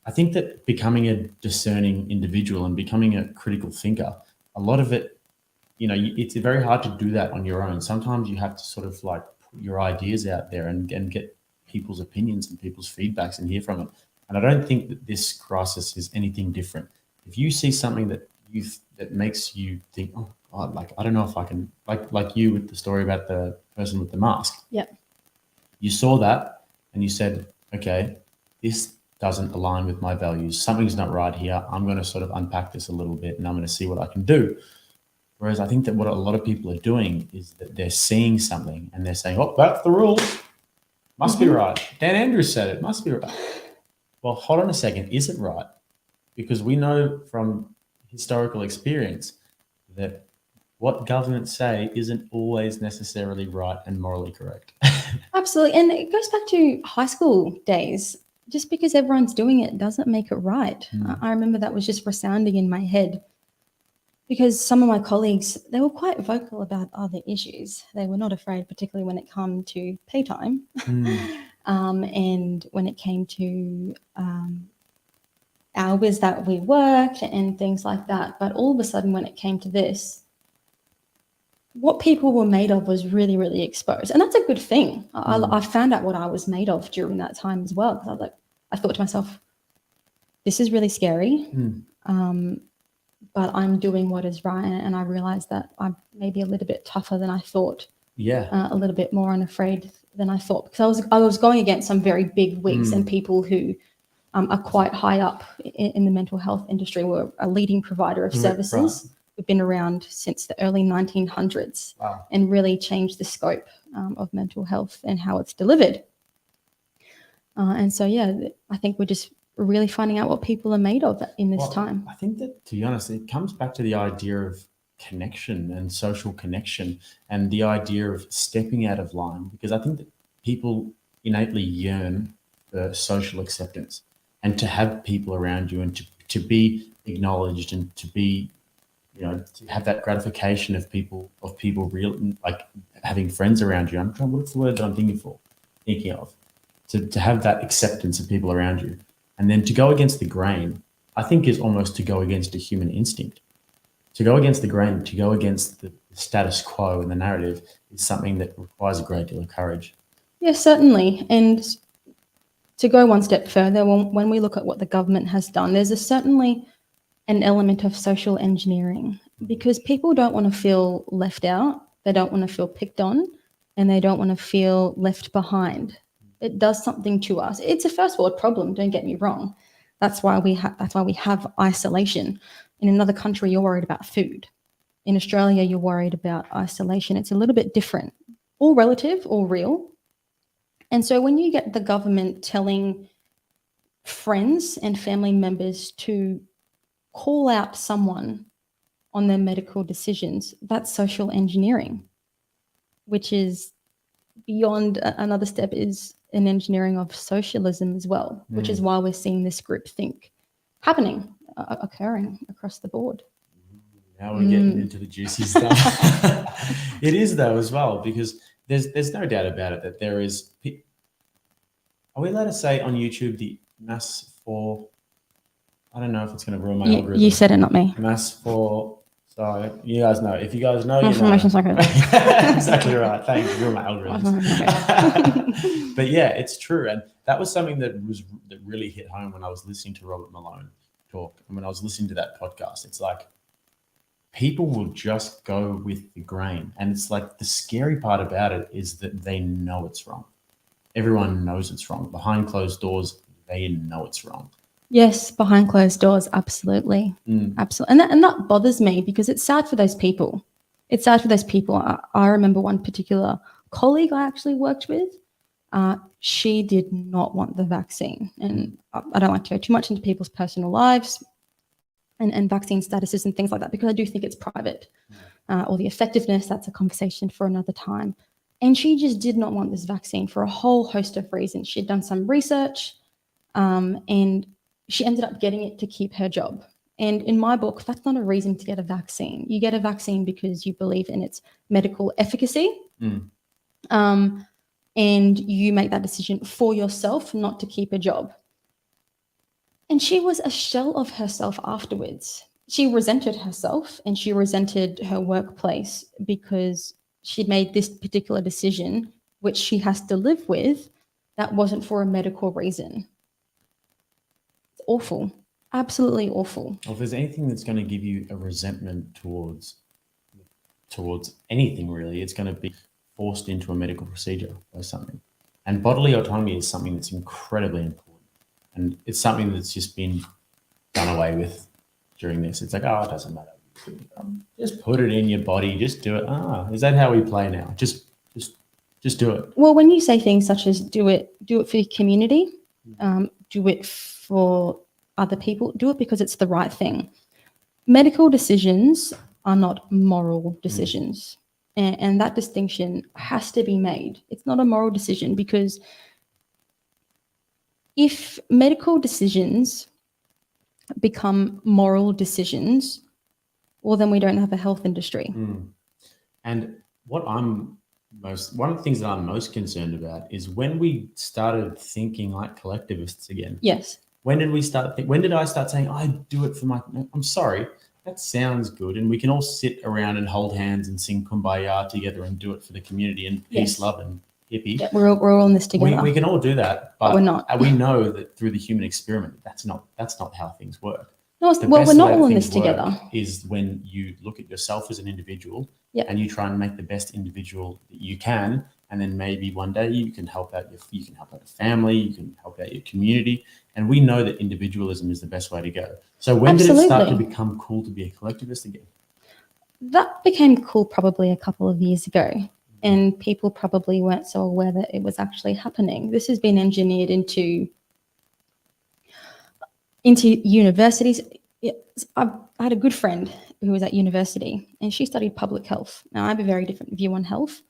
I think that becoming a discerning individual and becoming a critical thinker, a lot of it, it's very hard to do that on your own. Sometimes you have to sort of like put your ideas out there and get people's opinions and people's feedbacks and hear from them. And I don't think that this crisis is anything different. If you see something that makes you think, oh God, like I don't know if I can, like you with the story about the person with the mask. Yeah. You saw that and you said, okay, this doesn't align with my values. Something's not right here. I'm going to sort of unpack this a little bit and I'm going to see what I can do. Whereas I think that what a lot of people are doing is that they're seeing something and they're saying, oh, that's the rules. Must be right. Dan Andrews said it. Must be right. Well, hold on a second. Is it right? Because we know from historical experience that what governments say isn't always necessarily right and morally correct. Absolutely. And it goes back to high school days. Just because everyone's doing it doesn't make it right. I remember that was just resounding in my head because some of my colleagues, they were quite vocal about other issues. They were not afraid, particularly when it came to pay time and when it came to hours that we worked and things like that. But all of a sudden, when it came to this, what people were made of was really, really exposed. And that's a good thing. I found out what I was made of during that time as well. Because I thought to myself, this is really scary, but I'm doing what is right. And I realized that I'm maybe a little bit tougher than I thought. Yeah. A little bit more unafraid than I thought. Because I was going against some very big wigs and people who are quite high up in the mental health industry. We're a leading provider of services. Right. We've been around since the early 1900s and really changed the scope of mental health and how it's delivered. And so, yeah, I think we're just really finding out what people are made of in this time. I think that, to be honest, it comes back to the idea of connection and social connection and the idea of stepping out of line, because I think that people innately yearn for social acceptance and to have people around you and to be acknowledged and to be, to have that gratification of people real, like having friends around you. What's the word that I'm thinking of? To have that acceptance of people around you. And then to go against the grain, I think is almost to go against a human instinct. To go against the grain, to go against the status quo and the narrative is something that requires a great deal of courage. Yes, certainly. And to go one step further, when we look at what the government has done, there's certainly an element of social engineering because people don't want to feel left out. They don't want to feel picked on, and they don't want to feel left behind. It does something to us. It's a first world problem, don't get me wrong. That's why we have isolation. In another country, you're worried about food. In Australia, you're worried about isolation. It's a little bit different, all relative, all real. And so when you get the government telling friends and family members to call out someone on their medical decisions, that's social engineering, which is beyond another step, is an engineering of socialism as well, which is why we're seeing this groupthink happening, occurring across the board. Now we're getting into the juicy stuff. It is though as well, because there's no doubt about it that there is. Are we allowed to say on YouTube the mass for? I don't know if it's going to ruin my algorithm. You said it, not me. Mass for. So you guys know. If you guys know, Information psychology. Exactly right. Thanks for ruining my algorithm. But yeah, it's true, and that was something that really hit home when I was listening to Robert Malone talk, and when I was listening to that podcast. It's like people will just go with the grain, and it's like the scary part about it is that they know it's wrong. Everyone knows it's wrong. Behind closed doors, they know it's wrong. Yes, behind closed doors, absolutely. Absolutely. And that bothers me because it's sad for those people. It's sad for those people. I remember one particular colleague I actually worked with. She did not want the vaccine. And I don't like to go too much into people's personal lives and vaccine statuses and things like that, because I do think it's private. Or the effectiveness, that's a conversation for another time. And she just did not want this vaccine for a whole host of reasons. She'd done some research, and she ended up getting it to keep her job. And in my book, that's not a reason to get a vaccine. You get a vaccine because you believe in its medical efficacy. And you make that decision for yourself, not to keep a job. And she was a shell of herself afterwards. She resented herself and she resented her workplace because she'd made this particular decision, which she has to live with, that wasn't for a medical reason. It's awful. Absolutely awful. Well, if there's anything that's going to give you a resentment towards anything really, it's going to be forced into a medical procedure or something. And bodily autonomy is something that's incredibly important. And it's something that's just been done away with during this. It's like, oh, it doesn't matter. Just put it in your body. Just do it. Is that how we play now? Just do it. Well, when you say things such as do it for your community, do it for other people, do it because it's the right thing. Medical decisions are not moral decisions. And that distinction has to be made. It's not a moral decision, because if medical decisions become moral decisions, well, then we don't have a health industry. And one of the things that I'm most concerned about is when we started thinking like collectivists again. Yes. When did I start saying, I do it for my, I'm sorry, that sounds good. And we can all sit around and hold hands and sing Kumbaya together and do it for the community and peace, love and hippie. Yeah, we're all in this together. We can all do that, but we're not. We know that through the human experiment, that's not how things work. No, we're not all in this together. Is when you look at yourself as an individual, yep, and you try and make the best individual that you can, and then maybe one day you can help out your family, you can help out your community, and we know that individualism is the best way to go. So when did it start to become cool to be a collectivist again? That became cool probably a couple of years ago, and people probably weren't so aware that it was actually happening. This has been engineered into universities. I had a good friend who was at university and she studied public health. Now, I have a very different view on health.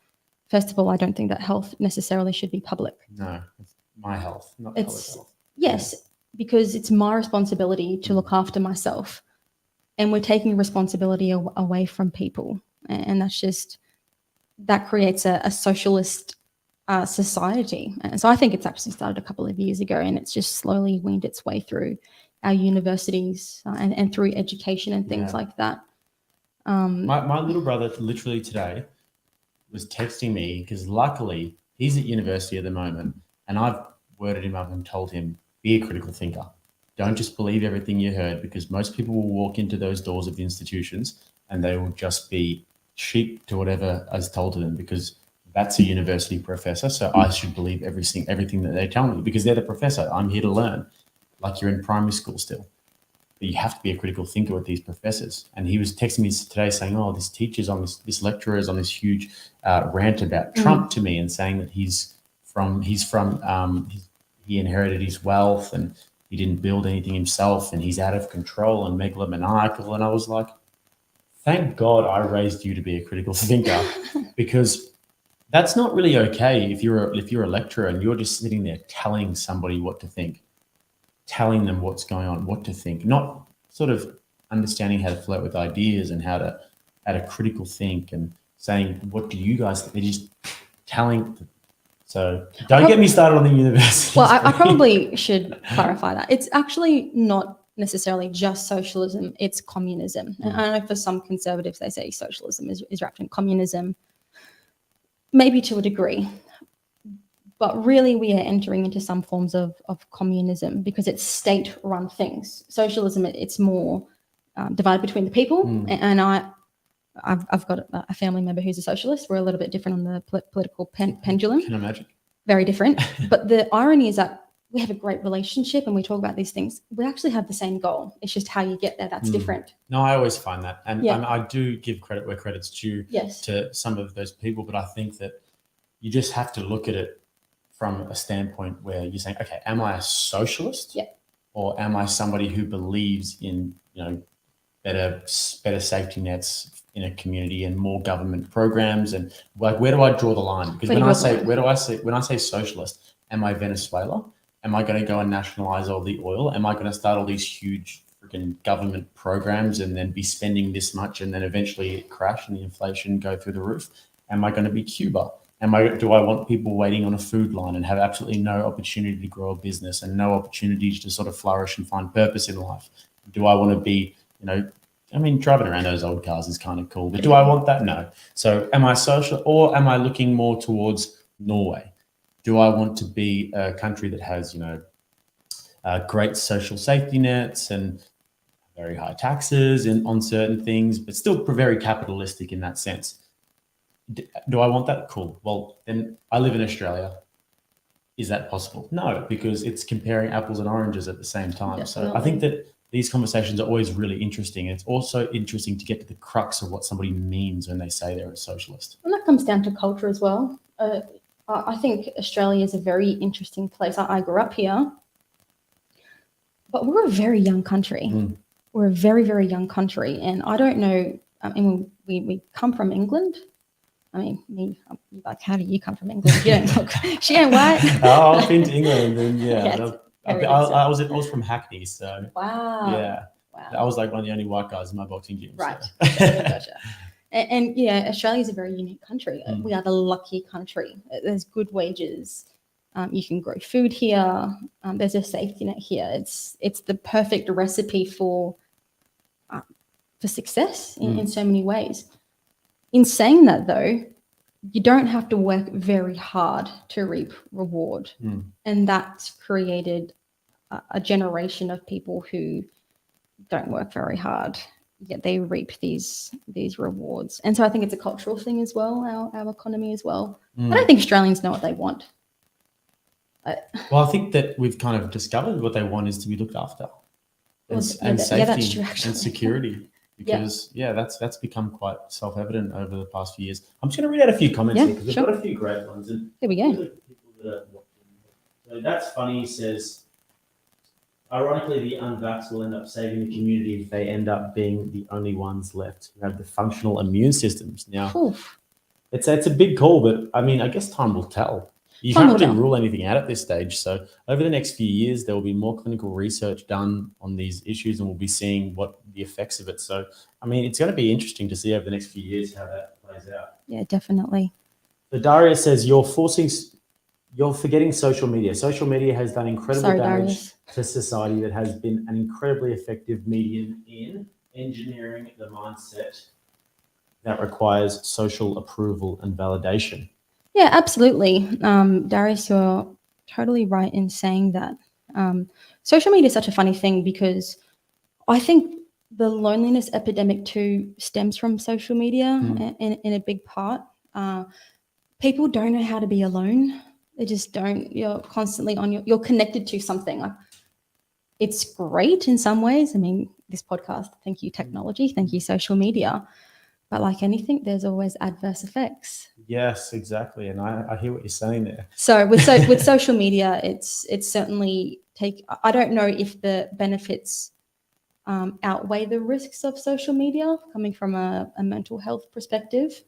First of all, I don't think that health necessarily should be public. No, it's my health, not public health. Yes, because it's my responsibility to look after myself. And we're taking responsibility away from people. And that creates a socialist society. And so I think it's actually started a couple of years ago, and it's just slowly weaned its way through our universities and through education and things like that. My little brother literally today was texting me because luckily he's at university at the moment, and I've worded him up and told him, be a critical thinker. Don't just believe everything you heard, because most people will walk into those doors of the institutions and they will just be sheep to whatever is told to them, because that's a university professor, so I should believe everything that they tell me because they're the professor. I'm here to learn, like you're in primary school still. But you have to be a critical thinker with these professors. And he was texting me today saying, "Oh, this teacher's on this lecturer is on this huge rant about Trump to me, and saying that he inherited his wealth and he didn't build anything himself, and he's out of control and megalomaniacal." And I was like, thank God I raised you to be a critical thinker, because that's not really okay if you're a lecturer and you're just sitting there telling somebody what to think, telling them what's going on, what to think, not sort of understanding how to flirt with ideas and how to critical think and saying, what do you guys think? They're just telling. So don't get me started on the university. Well, I probably should clarify that. It's actually not necessarily just socialism, it's communism. And I know for some conservatives, they say socialism is wrapped in communism, maybe to a degree. But really, we are entering into some forms of communism because it's state-run things. Socialism, it's more divided between the people. And I've got a family member who's a socialist. We're a little bit different on the political pendulum. Can I imagine? Very different. But the irony is that we have a great relationship and we talk about these things. We actually have the same goal. It's just how you get there that's different. No, I always find that. And I do give credit where credit's due to some of those people. But I think that you just have to look at it from a standpoint where you're saying, okay, am I a socialist? Or am I somebody who believes in, better safety nets in a community and more government programs? And like, where do I draw the line? Because when I say socialist, am I Venezuela? Am I going to go and nationalize all the oil? Am I going to start all these huge freaking government programs and then be spending this much and then eventually it crash and the inflation go through the roof? Am I going to be Cuba? Do I want people waiting on a food line and have absolutely no opportunity to grow a business and no opportunities to sort of flourish and find purpose in life? Do I want to be, driving around those old cars is kind of cool, but do I want that? No. So am I social, or am I looking more towards Norway? Do I want to be a country that has, great social safety nets and very high taxes on certain things, but still very capitalistic in that sense? Do I want that? Cool. Well, then I live in Australia. Is that possible? No, because it's comparing apples and oranges at the same time. Definitely. So I think that these conversations are always really interesting. And it's also interesting to get to the crux of what somebody means when they say they're a socialist. And that comes down to culture as well. I think Australia is a very interesting place. I grew up here, but we're a very young country. We're a very, very young country. And I don't know, we come from England. How do you come from England? You don't look, she ain't white. Oh, I've been to England, and I was from Hackney, so wow. Yeah, wow. I was like one of the only white guys in my boxing gym. Right, So. gotcha. And Australia is a very unique country. We are the lucky country. There's good wages. You can grow food here. There's a safety net here. It's the perfect recipe for success in so many ways. In saying that, though, you don't have to work very hard to reap reward. And that's created a generation of people who don't work very hard, yet they reap these rewards. And so I think it's a cultural thing as well, our economy as well. I don't think Australians know what they want. Well, I think that we've kind of discovered what they want is to be looked after. And safety that's true, actually. and security. Because that's become quite self-evident over the past few years. I'm just going to read out a few comments here because we've got a few great ones. And here we go. So that's funny. Says, ironically, the unvaxxed will end up saving the community if they end up being the only ones left who have the functional immune systems. Now, it's a big call, but I guess time will tell. You can't really rule anything out at this stage. So over the next few years, there will be more clinical research done on these issues, and we'll be seeing what the effects of it. So, it's going to be interesting to see over the next few years how that plays out. Yeah, definitely. So Daria says, you're forgetting social media. Social media has done incredible damage to society that has been an incredibly effective medium in engineering the mindset that requires social approval and validation. Yeah, absolutely. Darius, you're totally right in saying that. Social media is such a funny thing because I think the loneliness epidemic too stems from social media in a big part. People don't know how to be alone. They just don't. You're constantly on you're connected to something. Like, it's great in some ways. I mean, this podcast, thank you, technology, thank you, social media. But like anything, there's always adverse effects. Yes, exactly. And I hear what you're saying there. So with social media, it's certainly I don't know if the benefits outweigh the risks of social media coming from a mental health perspective,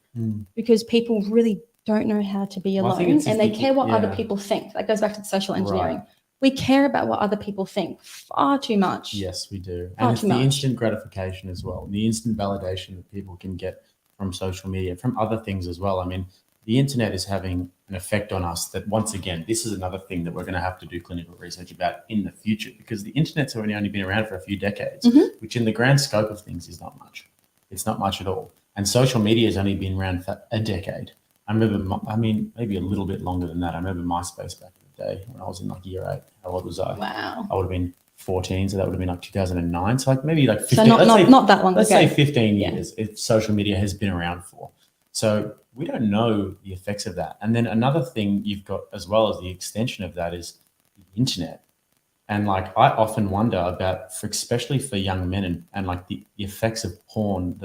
because people really don't know how to be alone, and they care what other people think. That goes back to the social engineering. Right. We care about what other people think far too much. Yes, we do. And it's the instant gratification as well, the instant validation that people can get from social media, from other things as well. I mean, the internet is having an effect on us that, once again, this is another thing that we're going to have to do clinical research about in the future, because the internet's only been around for a few decades, which in the grand scope of things is not much. It's not much at all. And social media has only been around for a decade. I remember, maybe a little bit longer than that. I remember MySpace back in the day when I was in like year 8. How old was I? Wow. I would have been 14, so that would have been like 2009. So like maybe like 15. So not that long ago. Let's say 15 years if social media has been around for. So we don't know the effects of that. And then another thing you've got as well as the extension of that is the internet. And like, I often wonder about, especially for young men, and like the effects of porn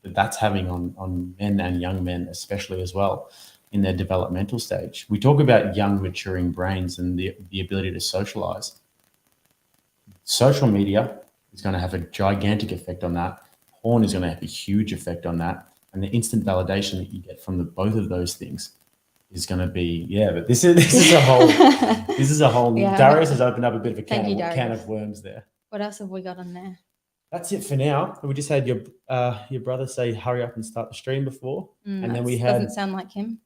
that's having on men and young men, especially as well in their developmental stage. We talk about young maturing brains and the ability to socialize. Social media is going to have a gigantic effect on that. Porn is going to have a huge effect on that. And the instant validation that you get from both of those things is going to be, but this is a whole Darius has opened up a bit of a can of worms there. What else have we got on there? That's it for now. We just had your brother say hurry up and start the stream before, and then we had, doesn't sound like him.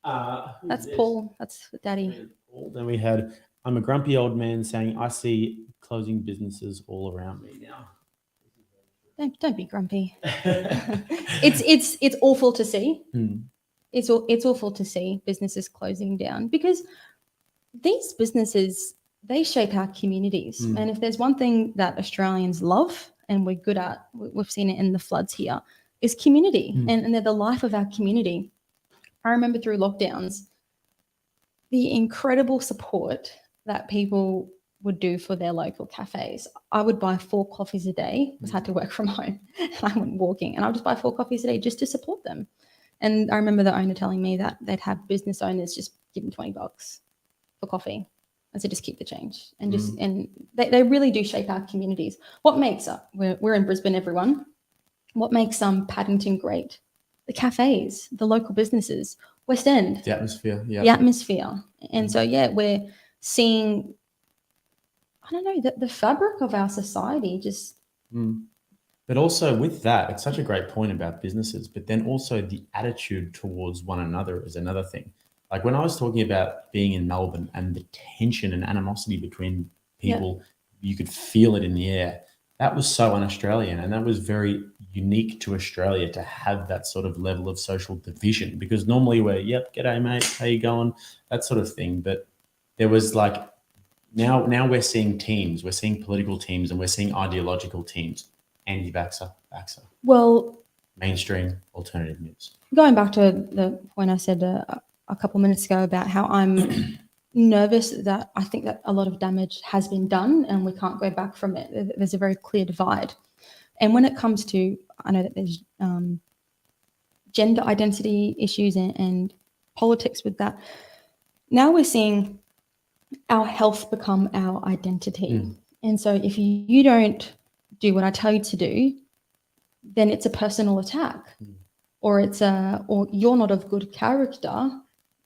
That's Paul. That's Daddy. Then we had, I'm a grumpy old man saying, I see closing businesses all around me now. Don't be grumpy. It's awful to see. It's awful to see businesses closing down, because these businesses, they shape our communities. And if there's one thing that Australians love and we're good at, we've seen it in the floods here, is community. And they're the life of our community. I remember through lockdowns, the incredible support that people would do for their local cafes. I would buy 4 coffees a day, because I had to work from home and I went walking, and I would just buy 4 coffees a day just to support them. And I remember the owner telling me that they'd have business owners just give them $20 for coffee. And so just keep the change. And and they really do shape our communities. What makes we're in Brisbane, everyone. What makes Paddington great? The cafes, the local businesses, West End. The atmosphere, yeah. The atmosphere. And so, we're seeing, I don't know, the fabric of our society just... But also with that, it's such a great point about businesses, but then also the attitude towards one another is another thing. Like when I was talking about being in Melbourne and the tension and animosity between people, you could feel it in the air. That was so un-Australian, and that was very unique to Australia to have that sort of level of social division, because normally we're, g'day mate, how you going? That sort of thing. But there was like, now we're seeing teams, we're seeing political teams, and we're seeing ideological teams. Anti-vaxxer, vaxxer. Well, mainstream, alternative news. Going back to the point I said a couple minutes ago about how I'm nervous that I think that a lot of damage has been done and we can't go back from it. There's a very clear divide. And when it comes to, I know that there's gender identity issues and politics with that. Now we're seeing our health become our identity. And so if you don't do what I tell you to do, then it's a personal attack, or or you're not of good character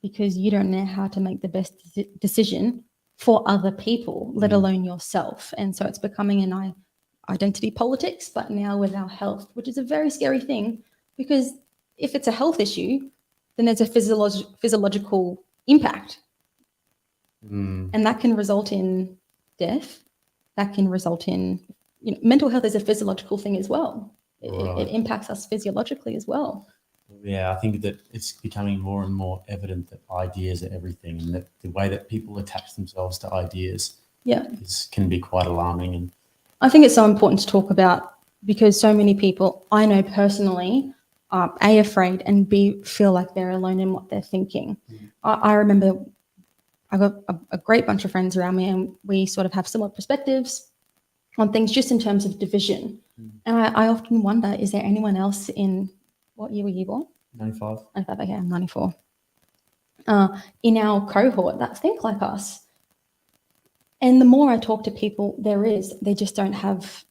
because you don't know how to make the best decision for other people, let alone yourself. And so it's becoming an identity politics, but now with our health, which is a very scary thing, because if it's a health issue, then there's a physiological impact, and that can result in death. That can result in, mental health is a physiological thing as well. It impacts us physiologically as well. Yeah, I think that it's becoming more and more evident that ideas are everything, and that the way that people attach themselves to ideas can be quite alarming. And I think it's so important to talk about because so many people I know personally are A, afraid, and B, feel like they're alone in what they're thinking. I remember I got a great bunch of friends around me and we sort of have similar perspectives on things just in terms of division. And I often wonder, is there anyone else in, what year were you born? 95. 95, okay, I'm 94. In our cohort that think like us. And the more I talk to people, they just don't have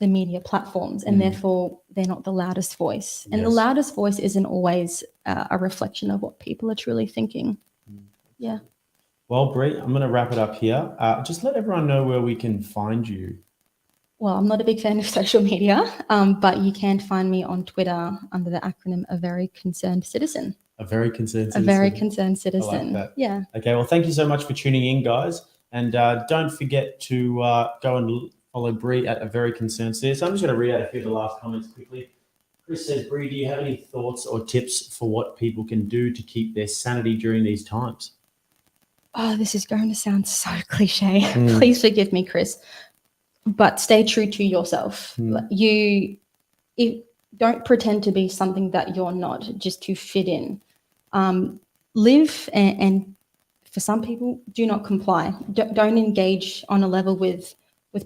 the media platforms and therefore they're not the loudest voice. And the loudest voice isn't always a reflection of what people are truly thinking. Yeah. Well, Bree, I'm going to wrap it up here. Just let everyone know where we can find you. Well, I'm not a big fan of social media, but you can find me on Twitter under the acronym A Very Concerned Citizen. A very concerned citizen. A very concerned citizen. I like that. Yeah. Okay, well, thank you so much for tuning in, guys. And don't forget to go and follow Bree at A Very Concerned Citizen. I'm just going to read out a few of the last comments quickly. Chris says, Bree, do you have any thoughts or tips for what people can do to keep their sanity during these times? Oh, this is going to sound so cliche. Please forgive me, Chris. But stay true to yourself. Don't pretend to be something that you're not just to fit in. Live and for some people, do not comply. Don't engage on a level with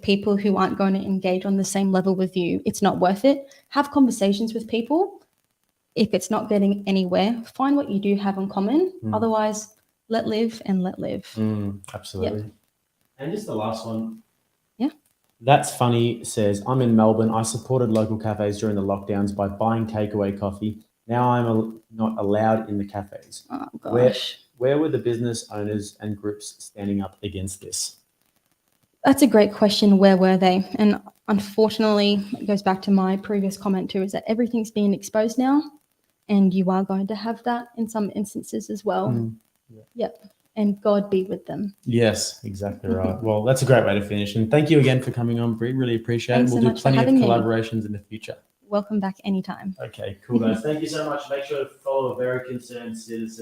people who aren't going to engage on the same level with you. It's not worth it. Have conversations with people. If it's not getting anywhere, find what you do have in common. Otherwise, let live and let live. Absolutely. Yep. And just the last one. Yeah. That's Funny says, I'm in Melbourne. I supported local cafes during the lockdowns by buying takeaway coffee. Now I'm not allowed in the cafes. Oh, gosh. Where were the business owners and groups standing up against this? That's a great question. Where were they? And unfortunately, it goes back to my previous comment too, is that everything's being exposed now and you are going to have that in some instances as well. Yep. And God be with them. Yes, exactly right. Well, that's a great way to finish. And thank you again for coming on, Bree. Really appreciate it. We'll do plenty of collaborations in the future. Welcome back anytime. Okay, cool guys. Thank you so much. Make sure to follow A Very Concerned Citizen.